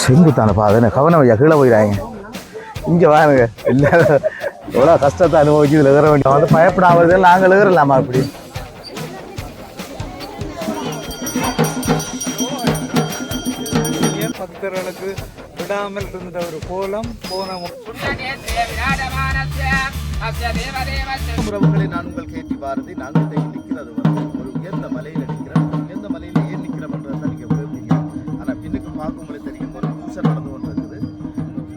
செங்குத்தானப்பா அதனை கவனம் ஐயா கீழே போயிடாங்க இங்கே வாங்க இல்லை எவ்வளோ கஷ்டத்தை அனுபவிச்சு இதில் எழுற வேண்டிய வந்து பயப்படாமல் நாங்கள் எழுறலாமா அப்படி பக்தர்களுக்கு விடாமல் இருந்த ஒரு கோலம் போன உறவுகளை நான் உங்கள் கேட்டி பாரதி நாங்கள் நிற்கிறது வந்து ஒரு உயர்ந்த மலையில் நிற்கிறோம் உயர்ந்த மலையில் ஏன் நிற்கிறோம் என்றதான் நீங்கள் விரும்புகிறீங்க ஆனால் பின்னுக்கு பார்க்கும்போது தெரியும் ஒரு பூசை நடந்து கொண்டிருக்குது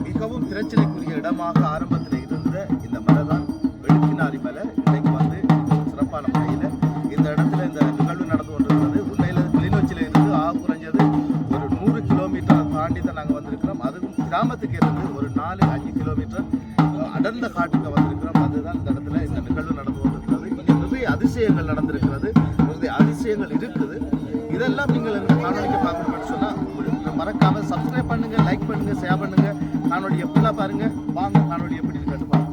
மிகவும் பிரச்சனைக்குரிய இடமாக ஆரம்பத்தில் இருந்த இந்த மலை தான் வெளுக்கினாரி மலை இன்னைக்கு வந்து சிறப்பான முறையில் இந்த இடத்துல இந்த நிகழ்வு நடந்து கொண்டிருக்கிறது உண்மையில் கிளிநொச்சியில் இருந்து குறைஞ்சது ஒரு 100 கிலோமீட்டர் தாண்டி தான் நாங்கள் வந்திருக்கிறோம் அதுவும் கிராமத்துக்கு இருந்து ஒரு 4-5 கிலோமீட்டர் அடர்ந்த காட்டுக்கு வந்திருக்கிறோம் அதுதான் இந்த இடத்துல இந்த நிகழ்வு நடந்து கொண்டிருக்கிறது இங்கே நிறைய அதிசயங்கள் நடந்திருக்கிறது நிறைய அதிசயங்கள் இருக்குது இதெல்லாம் நீங்கள் இந்த காணொலிக்கு பார்க்கணும்னு சொன்னால் மறக்காமல் சப்ஸ்கிரைப் பண்ணுங்கள் லைக் பண்ணுங்கள் ஷேர் பண்ணுங்கள் காணொலி எப்படிலாம் பாருங்கள் வாங்க காணொலி எப்படி இருக்குன்னு பாருங்கள்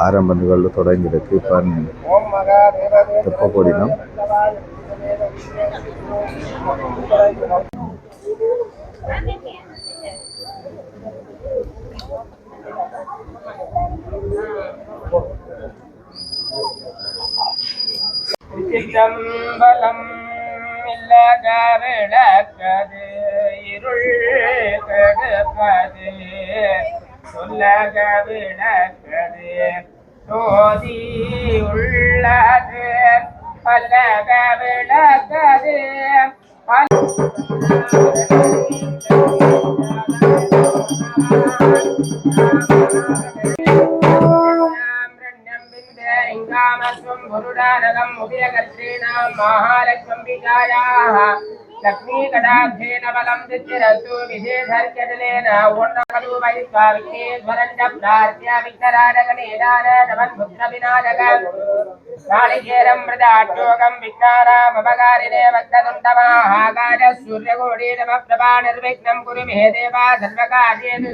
ஆரம்ப நிகழ்வு தொடங்கியிருக்கு இப்போ தெப்ப கொடினம் சிற்றம்பலம் இல்லக விளக்கது இருள் கெடுப்பது சொல்லக விளக்கது சோதி உள்ளது பல்லக விளக்கது महालक्ष्मीजायाः लक्ष्मीकटाक्षेण बलं दिच्चिरस्तु विशेषर्चलेन उन्नकलु वैश्वाविघ्नेश्वरं च प्रार्थ्य विघ्नराजगणेशान नमन्पुत्रविनाशकम् नालिकेरं मृदाट्योगं विघ्नानामपकारिणे वक्रतुण्डमहाकाय सूर्यकोटि नमःप्रभा निर्विघ्नं कुरु मे देवा सर्वकार्येषु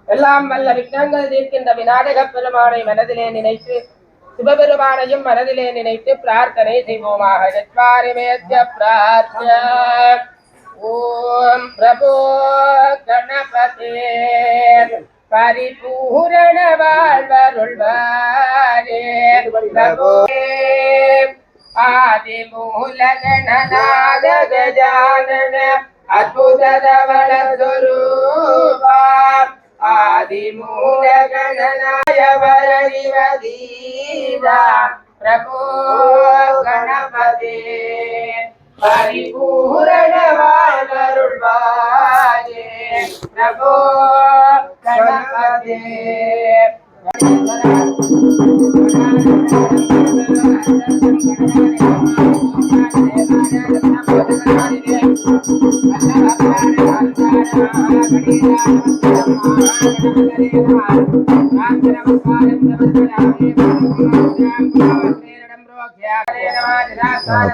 எல்லாம் வல்ல விக்னங்கள் தீர்க்கின்ற விநாயக பெருமானை மனதிலே நினைத்து சிவபெருமானையும் மனதிலே நினைத்து பிரார்த்தனை செய்வோமாக. ஓம் பிரபோ கணபதே பரிபூரண வாழ்வருள்வாரே பிரபோ ஆதி மூலகணநாத கஜானன அற்புத தவள சொரூபா आदिमूलगणनाय वरनिवदीरा प्रभो गणपते परिपूरणवानरुள்வாயே प्रभो गणपते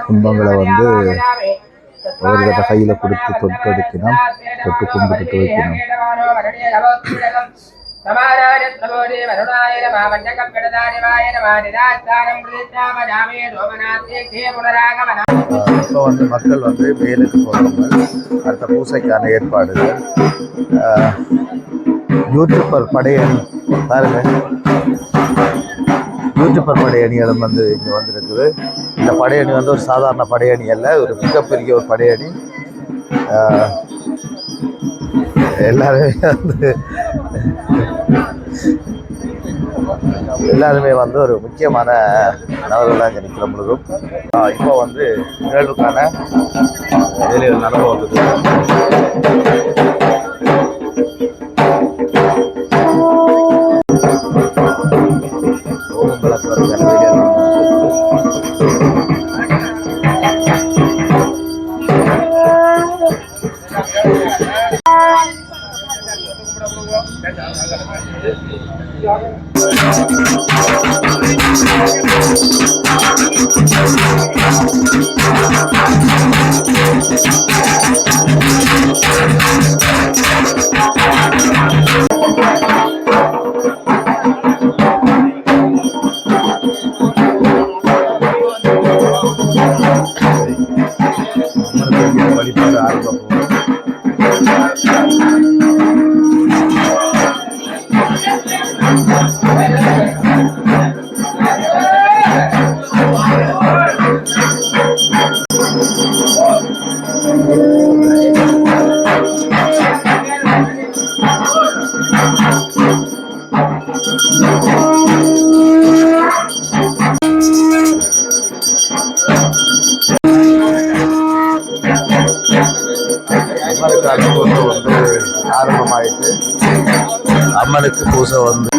கும்பங்களை வந்து ஒரு தடவை கையில் கொடுத்து தொட்டு எடுக்கணும், தொட்டு கும்பிட்டுட்டு வைக்கணும். இப்போ வந்து மக்கள் வந்து மேலுக்கு போகிறாங்க. அடுத்த பூசைக்கான ஏற்பாடுகள். யூடியூபர் படையணி பாருங்க, யூடியூபர் படையணிகளும் வந்து இங்கே வந்துருக்குது. இந்த படையணி வந்து ஒரு சாதாரண படையணி அல்ல, ஒரு மிகப்பெரிய ஒரு படையணி. எல்லாருமே வந்து ஒரு முக்கியமான நபர்களாக நிற்கிற பொழுதும் இப்போ வந்து நிகழ்வுக்கான வேலைகள் நடந்து வந்தது. வழிபாடு ஆரம்பம். பூசை வந்து ஆரம்பமாயிட்டு அம்மனுக்கு பூசை வந்து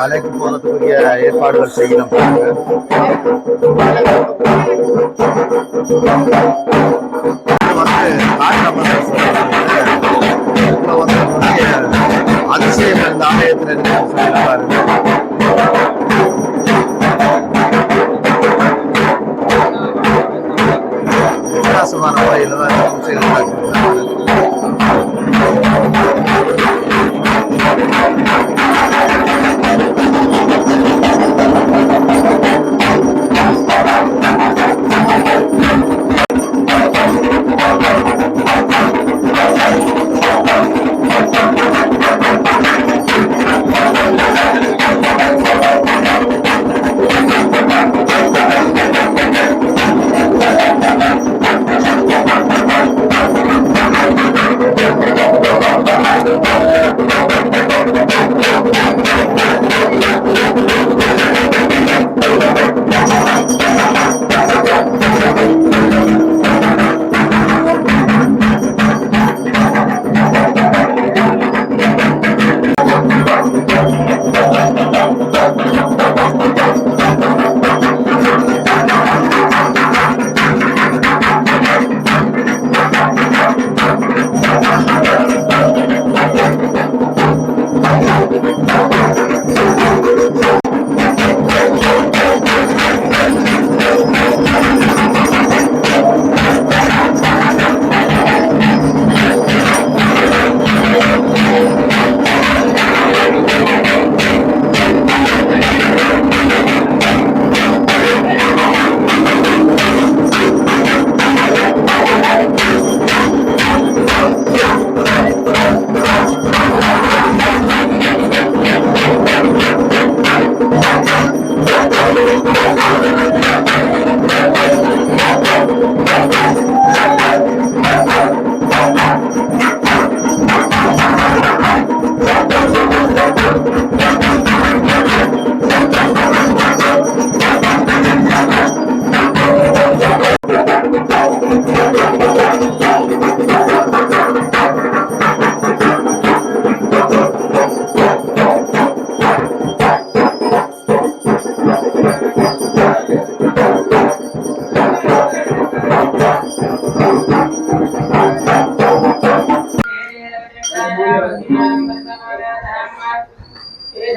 மலைக்கு போறதுக்குரிய ஏற்பாடுகள் செய்யணும். அதிசயம் இந்த ஆலயத்தில் வித்தியாசமான முறையில் தான்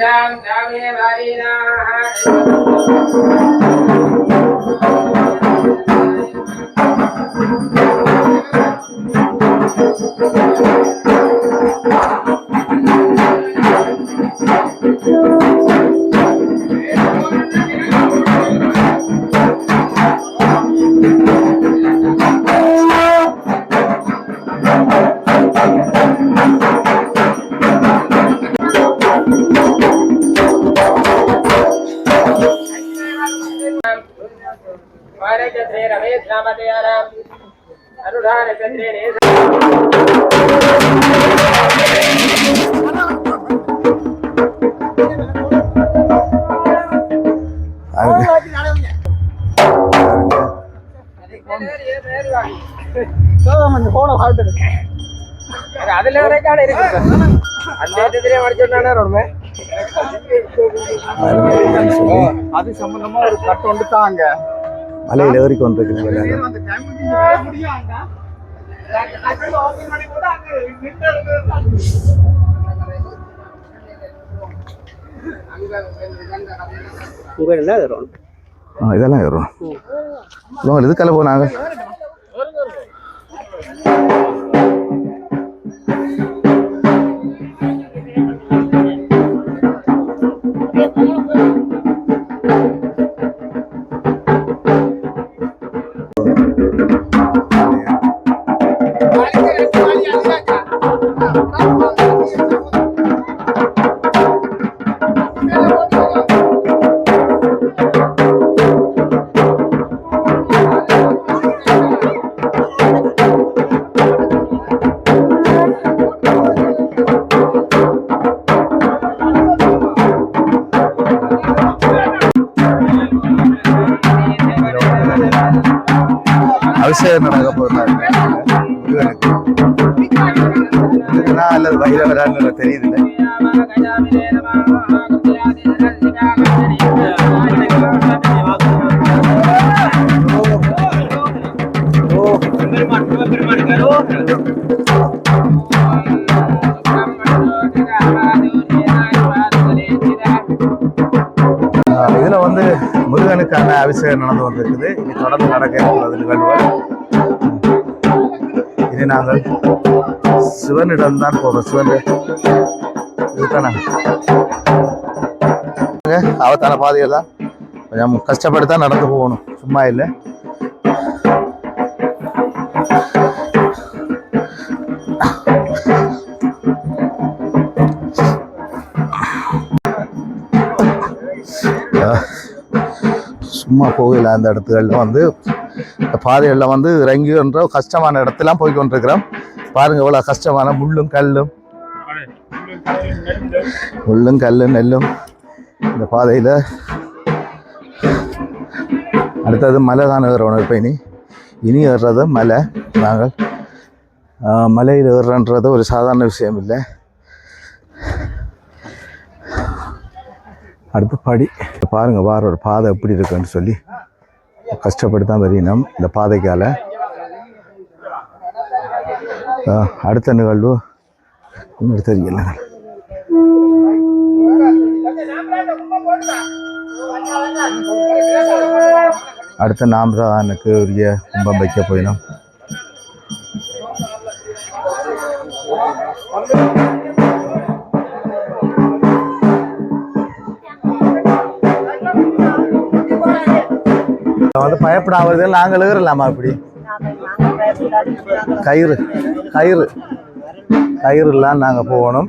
எல்லாம் தாமே வாரினாக Maharaja Ramesh Ramadhyana Anudhana Chandre அதுல வரைக்கான இருக்கு அந்த இடத்துலயே மடிச்சிட்டானே ரொம்ப அது சம்பந்தமா ஒரு கட்டு வந்து தாங்க மலையில் ஏறி கொண்டிருக்கிறீங்க. இதெல்லாம் ஏறும் இதுக்கெல்லாம் போனாங்க. அபிஷேகம் நடக்க போறாங்க அல்லது பைரவரான்னு தெரியுது. இதுல வந்து முருகனுக்கான அபிஷேகம் நடந்து கொண்டிருக்குது. இனி தொடர்ந்து நடக்க இருக்கிறது நிகழ்வுகள். இனி நாங்கள் சிவனிடம் தான் போறோம். சிவன் இதுதானே அவத்தான பாதைகள் தான் கொஞ்சம் கஷ்டப்பட்டு தான் நடந்து போகணும், சும்மா இல்லை. சும்மா போகல. அந்த இடத்துல வந்து இந்த பாதைகளில் வந்து இறங்கின்ற கஷ்டமான இடத்துலாம் போய் கொண்டிருக்கிறோம். பாருங்க எவ்வளோ கஷ்டமான முள்ளும் கல்லும் நெல்லும் இந்த பாதையில். அடுத்தது மலை தான் ஏறணும். இப்போ இனி ஏறுறது மலை. நாங்கள் மலையில் ஏறுறன்றது ஒரு சாதாரண விஷயம் இல்லை. அடுத்து படி பாருங்க, ஒரு பாதை எப்படி இருக்குன்னு சொல்லி கஷ்டப்பட்டு தான் வரையணும் இந்த பாதைக்கால. அடுத்த நிகழ்வு இன்னும் தெரியல. அடுத்த நாம்ரானுக்கு உரிய கும்பம் வைக்க போயிடும். வந்து பயப்படாவது நாங்கள் ஏறலாமா? இப்படி கயிறுலாம் நாங்கள் போகணும்.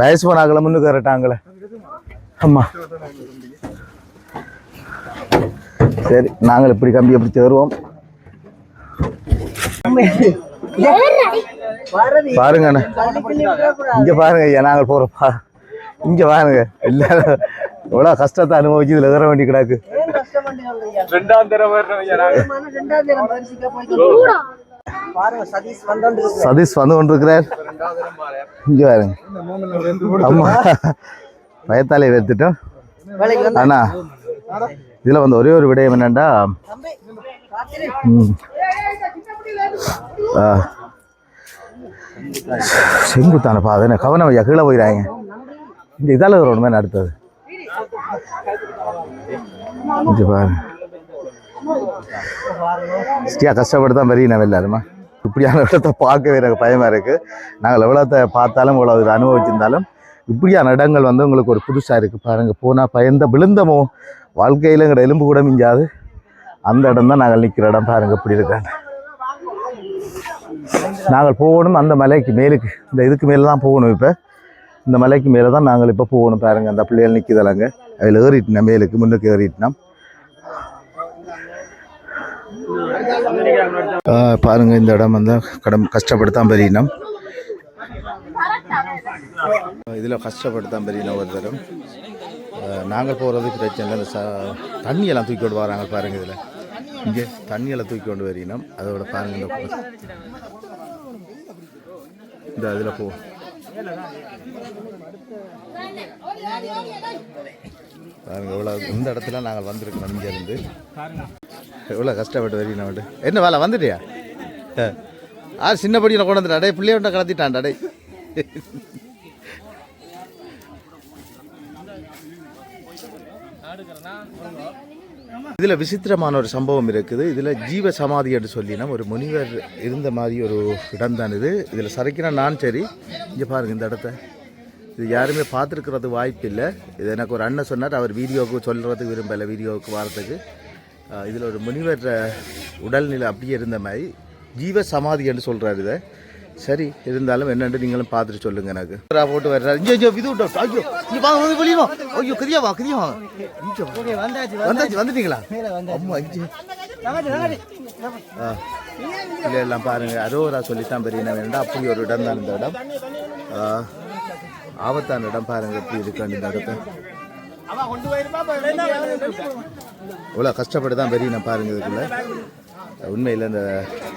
வயசு போனாக்களை முன்னுக்கு ஏறட்டாங்களே. ஆமா சரி, நாங்கள் இப்படி கம்பி எப்படி சேருவோம் பாருங்க. இங்க பாருங்க ஐயா, நாங்கள் போறோம். இங்க பாருங்க, எல்லாரும் எவ்வளவு கஷ்டத்தை அனுபவிச்சு இதுல ஏற வேண்டி கிடாக்கு. சதீஷ் வந்து கொண்டிருக்கிறார். இங்க பாருங்க. ஆமா, பயத்தாலே எடுத்துட்டோம். ஆனா இதுல வந்து ஒரே ஒரு விடயம் என்னண்டா, செங்குத்தான பாதை என்ன கவனம் ஐயா கீழே போயிடாங்க இந்த இதால் ஒரு மாதிரி அடுத்தது இங்கே பாருங்க கஷ்டப்பட்டு தான் பெரிய நம்ம எல்லாருமா இப்படியான இடத்தை பார்க்கவே எனக்கு பயமாக இருக்குது. நாங்கள் எவ்வளோத்தை பார்த்தாலும் இவ்வளோ இது அனுபவிச்சிருந்தாலும் இப்படியான இடங்கள் வந்து உங்களுக்கு ஒரு புதுசாக இருக்குது பாருங்கள். போனால் பயந்த விழுந்தமோ வாழ்க்கையில் எங்களோட எலும்பு கூட மிஞ்சாது அந்த இடம் தான் நாங்கள் நிற்கிற இடம் பாருங்கள் இப்படி இருக்காங்க. நாங்கள் போகணும் அந்த மலைக்கு மேலுக்கு இந்த இதுக்கு மேலே தான் போகணும். இப்போ இந்த மலைக்கு மேலே தான் நாங்கள் இப்போ போகணும் பாருங்கள். அந்த பிள்ளைகள் நிற்கிதலாங்க அதில் ஏறிட்டினா மேலுக்கு முன்னுக்கு ஏறிட்டினா பாருங்கள். இந்த இடம் வந்து கஷ்டப்படுத்தான் பெரியணும் இதில் கஷ்டப்படுத்தான் பெரியணும் ஒரு தரம். நாங்கள் போகிறது பிரச்சனை இல்லை. இந்த தண்ணியெல்லாம் தூக்கி கொண்டு வராங்க பாருங்கள். இதில் இங்கே தண்ணியெல்லாம் தூக்கி கொண்டு வரணும். அதோட பாருங்கள் இந்த இதில் போ பாருங்க எவ்வளோ இந்த இடத்துல நாங்கள் வந்திருக்கோம். இங்கேருந்து எவ்வளோ கஷ்டப்பட்டு வரீங்க விட்டு என்ன வேலை வந்துட்டியா சின்ன படியில் கொண்டு வந்துட்டா டே பிள்ளைய விட்ட கலத்திட்டான் டே. இதில் விசித்திரமான ஒரு சம்பவம் இருக்குது. இதில் ஜீவ சமாதி என்று சொல்லினா ஒரு முனிவர் இருந்த மாதிரி ஒரு இடம் தான் இது. இதில் சரைக்கினா நான் சரி இங்கே பாருங்கள் இந்த இடத்த இது யாருமே பார்த்துருக்கிறது வாய்ப்பு இல்லை. இது எனக்கு ஒரு அண்ணன் சொன்னார். அவர் வீடியோவுக்கு சொல்கிறதுக்கு விரும்பலை வீடியோவுக்கு வரதுக்கு. இதில் ஒரு முனிவர் உடல்நிலை அப்படியே இருந்த மாதிரி ஜீவ சமாதி என்று சொல்கிறார். இதை சரி இருந்தாலும் என்னென்று நீங்களும் பார்த்துட்டு சொல்லுங்கள். எனக்கு போட்டு வர்றாரு இங்கே இது விட்டோம். ஐயோ நீ வாங்க வெளியுமா ஐயோ கதியாவா வந்தாச்சு வந்துட்டீங்களா அம்மா இங்கே இல்லை எல்லாம் பாருங்கள். அரோரா சொல்லித்தான் பெரிய வேண்டாம் அப்படி ஒரு இடம் தான் இந்த இடம். ஆபத்தான இடம் பாருங்கள் எப்படி இருக்கான்னு இந்த இடத்த. இவ்வளோ கஷ்டப்பட்டு தான் பெரிய பாருங்கள். இதுக்குள்ள உண்மையில் இந்த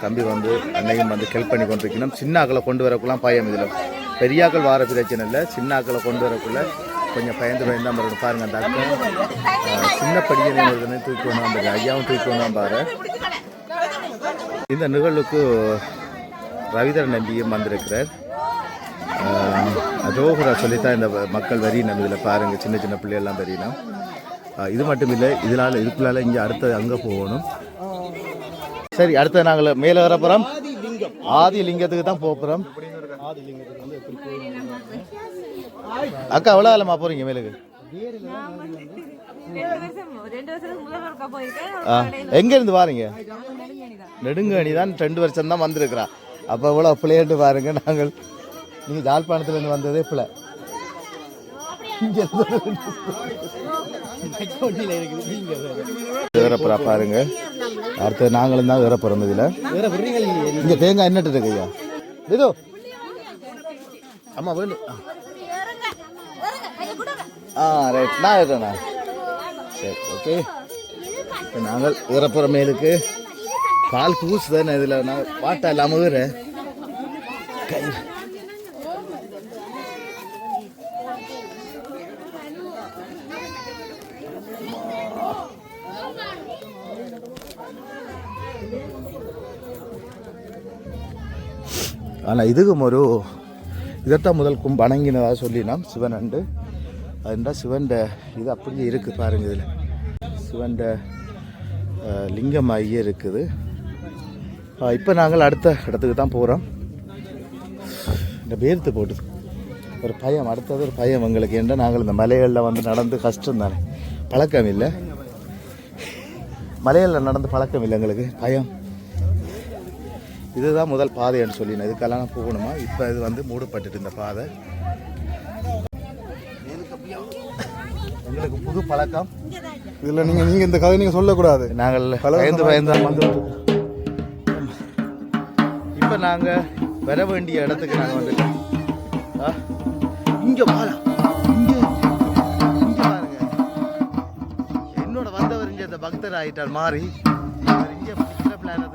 கம்பி வந்து அன்னையும் வந்து ஹெல்ப் பண்ணி கொண்டிருக்கணும். சின்னாக்களை கொண்டு வரக்குலாம் பயம். இதில் பெரியாக்கள் வார பிரச்சனை இல்லை. சின்னாக்களை கொண்டு வரக்குள்ள கொஞ்சம் பயந்து தான் வரணும் பாருங்கள். அந்த அக்கா சின்ன படிக்கணும் ஒருத்தனை தூக்கி கொண்டு வந்தாரு. ஐயாவும் தூக்கி கொண்டு தான் பாரு. இந்த நிகழ்வுக்கு ரவிதரன் நம்பியும் வந்திருக்கிறார். அரோகரா சொல்லித்தான் இந்த மக்கள் வரியணும். இதில் பாருங்கள் சின்ன சின்ன பிள்ளைகள்லாம் வரியணும். இது மட்டும் இல்லை இதுக்குள்ளால இங்கே அடுத்தது அங்கே போகணும். சரி அடுத்தது நாங்கள் மேலே வர போகிறோம். ஆதி லிங்கத்துக்கு தான் போகிறோம். அக்கா எவ்வளோ காலமா போகிறீங்க மேலுக்கு? எங்கேருந்து வாரீங்க? நெடுங்கணி தான் 2 வருஷம் தான் வந்திருக்கிறா. அப்போ இவ்வளோ பிள்ளைட்டு பாருங்க. நாங்கள் நீங்கள் ஜாழ்ப்பாணத்துலேருந்து வந்ததே பிள்ளை வேறப்புறா பாருங்க. அடுத்தது நாங்களும் தான் வேற போகிறோம். இதில் இங்கே தேங்காய் என்னட்டு இருக்கு ஐயா இதோ அம்மா வேணும். ரைட் நான் இருக்கேண்ணா. சரி ஓகே. இப்போ நாங்கள் வேறப்புற மேலுக்கு கால் பூசு தானே. இதில் நான் பாட்டா இல்லாமல் வேறு கை ஆனால் இதுக்கும் ஒரு இதைத்தான் முதல் வணங்கினதாக சொல்லினோம் சிவன் அண்டு. அதுண்டா சிவன் இது அப்படியே இருக்குது பாருங்கள். இதில் சிவன் லிங்கம் ஆகியே இருக்குது. இப்போ நாங்கள் அடுத்த இடத்துக்கு தான் போகிறோம். இந்த பேர்த்து போட்டு ஒரு பயம் அடுத்தது ஒரு பயம் எங்களுக்கு. ஏன்னா நாங்கள் இந்த மலைகளில் வந்து நடந்து கஷ்டம் தானே, பழக்கம் இல்லை. மலைகளில் நடந்து பழக்கம் இல்லை எங்களுக்கு, பயம். இதுதான் முதல் பாதைன்னு சொல்லினேன். இதுக்கெல்லாம் நான் போகணுமா? இப்போ இது வந்து மூடப்பட்டுட்டு இந்த பாதை எங்களுக்கு புது பழக்கம். இதில் நீங்கள் இந்த கதை நீங்கள் சொல்லக்கூடாது. நாங்கள் பயந்து வந்து இப்போ நாங்கள் வர வேண்டிய இடத்துக்கு நாங்கள் வந்துட்டோம். இங்கே பாருங்க, என்னோட வந்தவர் இங்கே இந்த பக்தர் ஆகிட்டார் மாறி. இங்கே பிளான்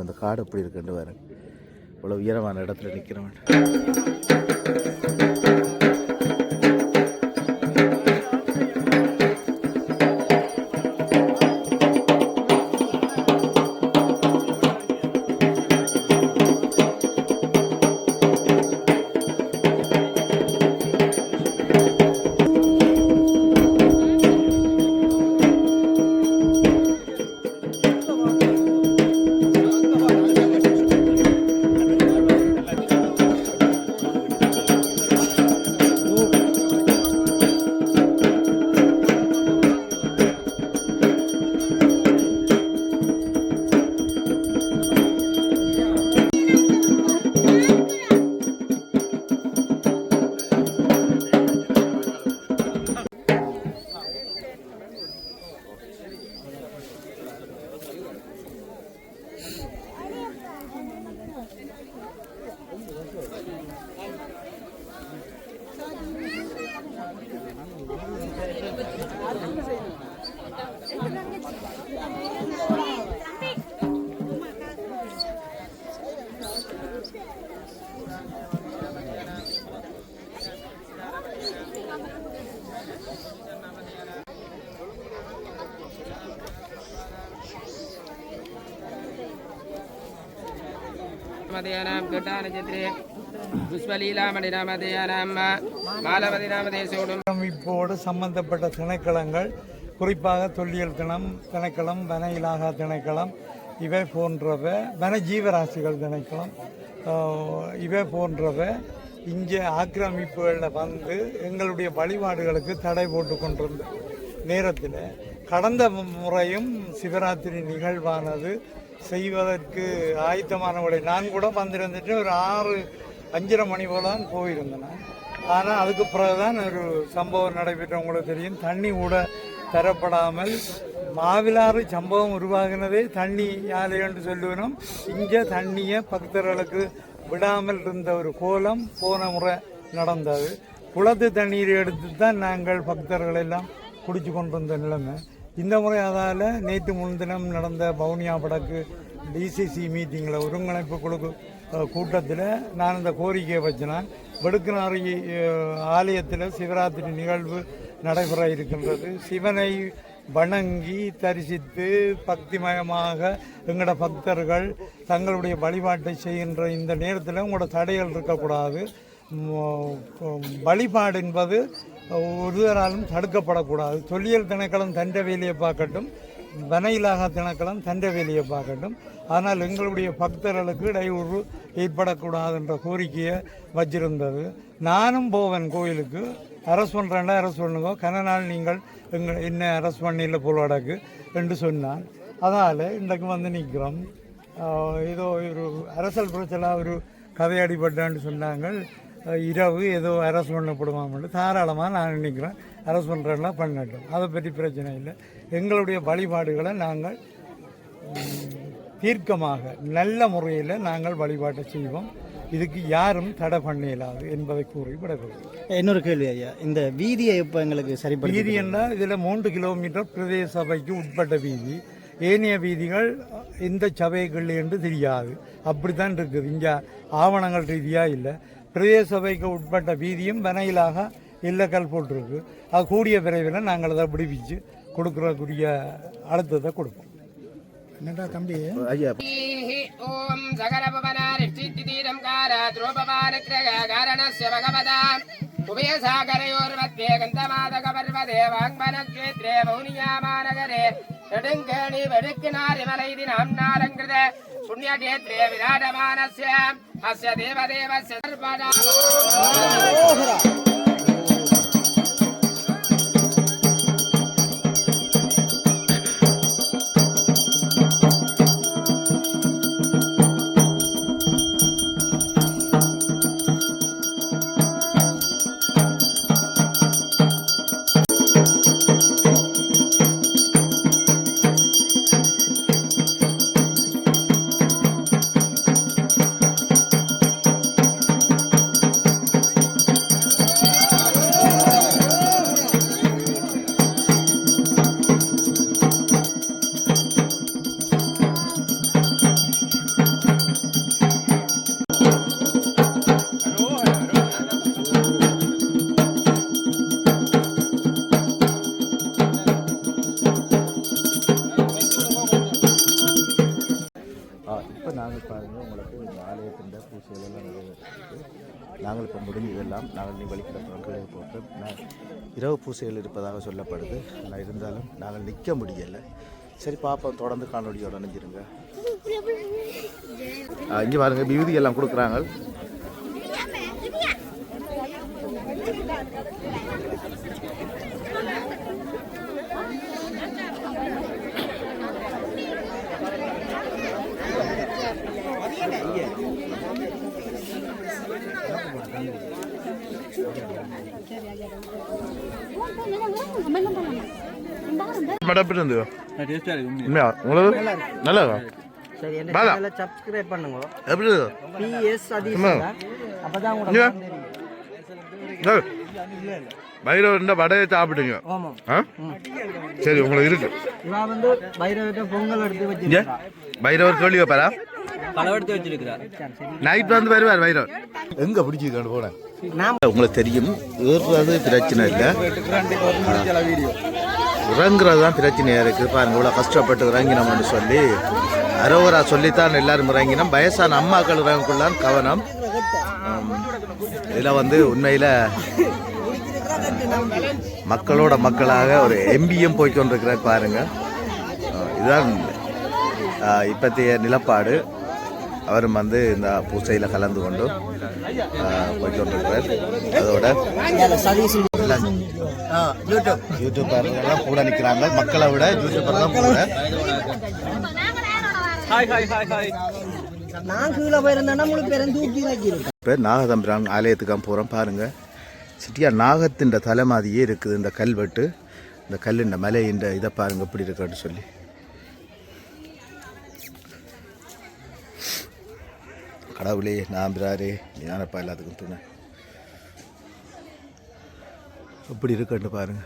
அந்த காடு எப்படி இருக்குன்னு பாருங்க. இவ்வளோ உயரமான இடத்துல நிற்கிறவன். மதியானம் கட்டான சித்ரே புஷ்பலீலாமணி நாமதேயானாம் மாலவதி நாமதேசோடும் இப்போடு சம்பந்தப்பட்ட திணைக்களங்கள், குறிப்பாக தொல்லியல் திணைக்களம், வன இலாகா திணைக்களம், இவை போன்றவை, வன ஜீவராசிகள் திணைக்களம், இவை போன்றவை இங்கே ஆக்கிரமிப்புகளில் வந்து எங்களுடைய வழிபாடுகளுக்கு தடை போட்டு கொண்டிருந்த நேரத்தில் கடந்த முறையும் சிவராத்திரி நிகழ்வானது செய்வதற்கு ஆயத்தமானவளை நான் கூட வந்திருந்துட்டு ஒரு 5:30 மணி போல தான் போயிருந்தேன். ஆனால் அதுக்கு பிறகுதான் ஒரு சம்பவம் நடைபெற்ற உங்களுக்கு தெரியும். தண்ணி கூட தரப்படாமல் மாவிலாறு சம்பவம் உருவாகினதே தண்ணி யாரையென்று சொல்லுவோம். இங்கே தண்ணியை பக்தர்களுக்கு விடாமல் இருந்த ஒரு கோலம் போன முறை நடந்தது. குளத்து தண்ணீரை எடுத்து தான் நாங்கள் பக்தர்கள் எல்லாம் குடிச்சு கொண்டிருந்த நிலைமை. இந்த முறை அதால் நேற்று முன்தினம் நடந்த பவுனியா வடக்கு டிசிசி மீட்டிங்கில் ஒருங்கிணைப்பு குழு கூட்டத்தில் நான் இந்த கோரிக்கையை வச்சினேன். வெடுக்குநாரி ஆலயத்தில் சிவராத்திரி நிகழ்வு நடைபெற இருக்கின்றது. சிவனை வணங்கி தரிசித்து பக்திமயமாக எங்களோட பக்தர்கள் தங்களுடைய வழிபாட்டை செய்கின்ற இந்த நேரத்தில் உங்களோட தடைகள் இருக்கக்கூடாது. வழிபாடு என்பது ஒருவராலும் தடுக்கப்படக்கூடாது. தொல்லியல் திணைக்களம் தண்ட வேலையை பார்க்கட்டும், வன இலாகா திணைக்களம் தண்ட வேலையை பார்க்கட்டும். ஆனால் எங்களுடைய பக்தர்களுக்கு இடையூறு ஏற்படக்கூடாது என்ற கோரிக்கையை வச்சிருந்தது. நானும் போவேன் கோயிலுக்கு. அரசு பண்ணுறேன்டா அரசு பண்ணுங்க, கனநாள் நீங்கள் என்ன அரசு பண்ணியில் போலடக்கு என்று சொன்னான். அதனால் இன்றைக்கு வந்து நிற்கிறோம். ஏதோ ஒரு அரசல் பிரச்சனை ஒரு கதையடிப்பட்டான்னு சொன்னாங்க. இரவு ஏதோ அரசு பண்ணப்படுவாங்க. தாராளமாக நான் நினைக்கிறேன் அரசு பண்ணுறதெல்லாம் பண்ணட்டும், அதை பற்றி பிரச்சனை இல்லை. எங்களுடைய வழிபாடுகளை நாங்கள் தீர்க்கமாக நல்ல முறையில் நாங்கள் வழிபாட்டை செய்வோம். இதுக்கு யாரும் தடை பண்ண இயலாது என்பதை கூறி விடப்படுது. இன்னொரு கேள்வி ஐயா, இந்த வீதியை இப்போ எங்களுக்கு சரிப்படி வீதி என்றால் இதில் 3 கிலோமீட்டர் பிரதேச சபைக்கு உட்பட்ட வீதி. ஏனைய வீதிகள் இந்த சபைகள் என்று தெரியாது, அப்படித்தான் இருக்குது. இங்கே ஆவணங்கள் ரீதியாக இல்லை. பிரதேச சபைக்கு உட்பட்ட வீதியும் வனையிலாக இல்லக்கல் போட்டிருக்கு. அது கூடிய விரைவில் நாங்கள் அதை விடுவிச்சு கொடுக்குறக்கூடிய அழுத்தத்தை கொடுப்போம். என்னடா தம்பி ஐயா ஓம் சகரபவனாரிஷ்டிதீரம் காரத்ரோபவானக்ரகாரணஸ்ய பகவதாம் உபயசாகரயோர்மத்யே கந்தமாதகபர்வதே வாங்மனக்ஷேத்ரே வௌனியாமாநகரே நெடுங்கேணி வெடுக்கினாரிமலைதி நாம்னாலங்கிருத புண்ணியக்ஷேத்ரே விராடமானஸ்ய அஸ்ய தேவதேவஸ்ய சர்வதா. இப்போ நாங்கள் பாருங்கள், உங்களுக்கு இந்த ஆலயத்தின் பூசைகளெல்லாம் நிறைவேற்றிருக்கு. நாங்கள் இப்போ முடிஞ்சதெல்லாம் நாங்கள் நீ வழிகிடப்போம் போட்டு இரவு பூசைகள் இருப்பதாக சொல்லப்படுது. ஆனால் இருந்தாலும் நாங்கள் நிற்க முடியலை. சரி பாப்போம், தொடர்ந்து காணொலியோட நினைஞ்சிருங்க. இங்கே பாருங்கள், விபூதி எல்லாம் கொடுக்குறாங்க. சப்ஸ்கிரைப் பண்ணுங்க. PS அப்பதான் பைரவர் வடையை சாப்பிடுங்க. ஆ சரி, உங்களுக்கு இருக்கு. இவன் வந்து பைரவர்கிட்ட பொங்கல் எடுத்து வச்சு பைரவர் கேள்வி வைப்பாரா? பலவெடுத்து வச்சிருக்கிறார். நைட் வந்து வருவார் பைரவர். எங்க பிடிச்சிருக்கான்னு போனேன். உங்களுக்கு தெரியும், ஏறுறது பிரச்சனை இல்லை, இறங்குறது தான் பிரச்சனையாக இருக்குது. பாருங்க, இவ்வளோ கஷ்டப்பட்டு இறங்கினோம்னு சொல்லி அரோகரா சொல்லித்தான் எல்லாரும் இறங்கினோம். வயசான அம்மாக்கள் இறங்கக்குள்ளான் கவனம். இதில் வந்து உண்மையில் மக்களோட மக்களாக ஒரு எம்பியும் போய்கொண்டிருக்கிறார் பாருங்க. இதுதான் இப்பத்திய நிலப்பாடு. அவரும் வந்து இந்த பூசையில் கலந்து கொண்டு போய்கொண்டிருக்கிறார். அதோட யூடியூபர்லாம் கூட நிற்கிறாங்க. மக்களை விட யூடியூபர் தான் கூட. இப்போ நாகதம்பிரான் ஆலயத்துக்கு போகிறோம். பாருங்க, சிட்டியா நாகத்தின் தலை மாதிரியே இருக்குது இந்த கல்வெட்டு. இந்த கல்லுண்ட மலையின் இதை பாருங்க எப்படி இருக்குன்னு சொல்லி. கடவுளே நாம்பிராரே ஞானப்பா எல்லாத்துக்கும் துணை. எப்படி இருக்குன்னு பாருங்க.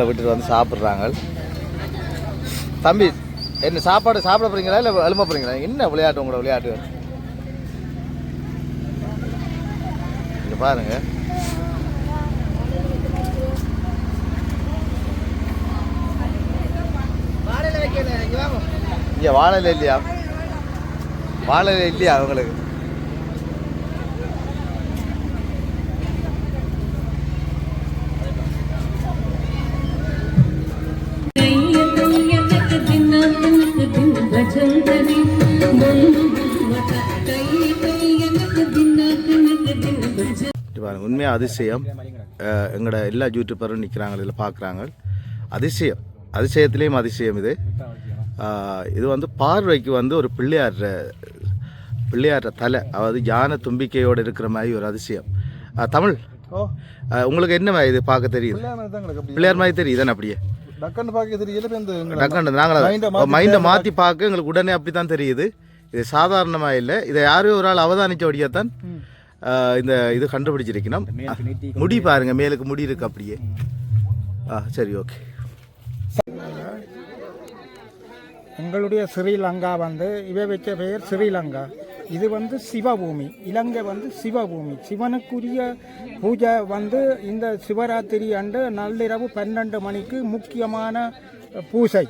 விட்டுட்டு வந்து சாப்பிட்றாங்க. தம்பி, என்ன சாப்பாடு சாப்பிட போறீங்களா இல்லை எழும்ப போறீங்களா? என்ன விளையாட்டு உங்களோட விளையாட்டு? இங்க பாருங்க, இங்க வாழலை இல்லையா? வாழலை இல்லையா அவங்களுக்கு? உண்மையாக அதிசயம். எங்களோட எல்லா யூடியூபரும் நிற்கிறாங்க, இதில் பார்க்குறாங்க. அதிசயத்துலேயும் அதிசயம் இது. இது வந்து பார்வைக்கு வந்து ஒரு பிள்ளையார தலை, அதாவது யானை தும்பிக்கையோடு இருக்கிற மாதிரி ஒரு அதிசயம். தமிழ், உங்களுக்கு என்ன இது பார்க்க தெரியுது? பிள்ளையார் மாதிரி தெரியுது. அப்படியே டக்குன்னு நாங்கள் மைண்டை மாற்றி பார்க்க எங்களுக்கு உடனே அப்படி தான் தெரியுது. இது சாதாரணமாக இல்லை. இதை யாரும் ஒரு ஆள் அவதானிச்ச வழியாத்தான் இந்த இது கண்டுபிடிச்சிருக்கணும். முடி பாருங்க, மேலுக்கு முடி இருக்கு அப்படியே. சரி, ஓகே. எங்களுடைய ஸ்ரீலங்கா வந்து இவை வச்ச பெயர் ஸ்ரீலங்கா. இது வந்து சிவபூமி. இலங்கை வந்து சிவபூமி. சிவனுக்குரிய பூஜை வந்து இந்த சிவராத்திரி அன்று நள்ளிரவு 12 மணிக்கு முக்கியமான பூஜை.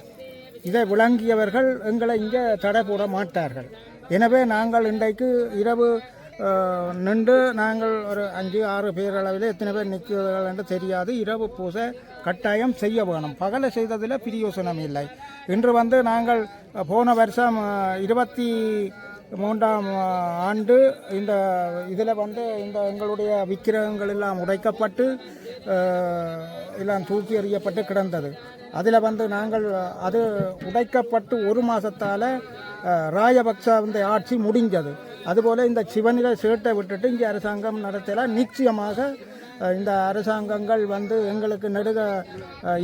இதை விளங்கியவர்கள் எங்களை இங்கே தடை போட மாட்டார்கள். எனவே நாங்கள் இன்றைக்கு இரவு நின்று நாங்கள் ஒரு 5-6 பேர் அளவில் எத்தனை பேர் நிற்கிறார்கள் என்று தெரியாது. இரவு பூஜை கட்டாயம் செய்ய வேணும். பகலை செய்ததில் பிரயோசனம் இல்லை. இன்று வந்து நாங்கள் போன வருஷம் 23ஆம் ஆண்டு இந்த இதில் வந்து இந்த எங்களுடைய விக்கிரகங்கள் எல்லாம் உடைக்கப்பட்டு எல்லாம் தூக்கி எறியப்பட்டு கிடந்தது. அதில் வந்து நாங்கள் அது உடைக்கப்பட்டு 1 மாதத்தால் ராஜபக்ச வந்து ஆட்சி முடிஞ்சது. அதுபோல் இந்த சிவனில சேட்டை விட்டுட்டு இங்கே அரசாங்கம் நடத்தலாம். நிச்சயமாக இந்த அரசாங்கங்கள் வந்து எங்களுக்கு நெடுக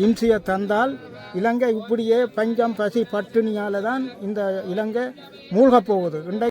இம்சியை தந்தால் இலங்கை இப்படியே பஞ்சம் பசி பட்டினியால் தான் இந்த இலங்கை மூழ்கப் போகுது.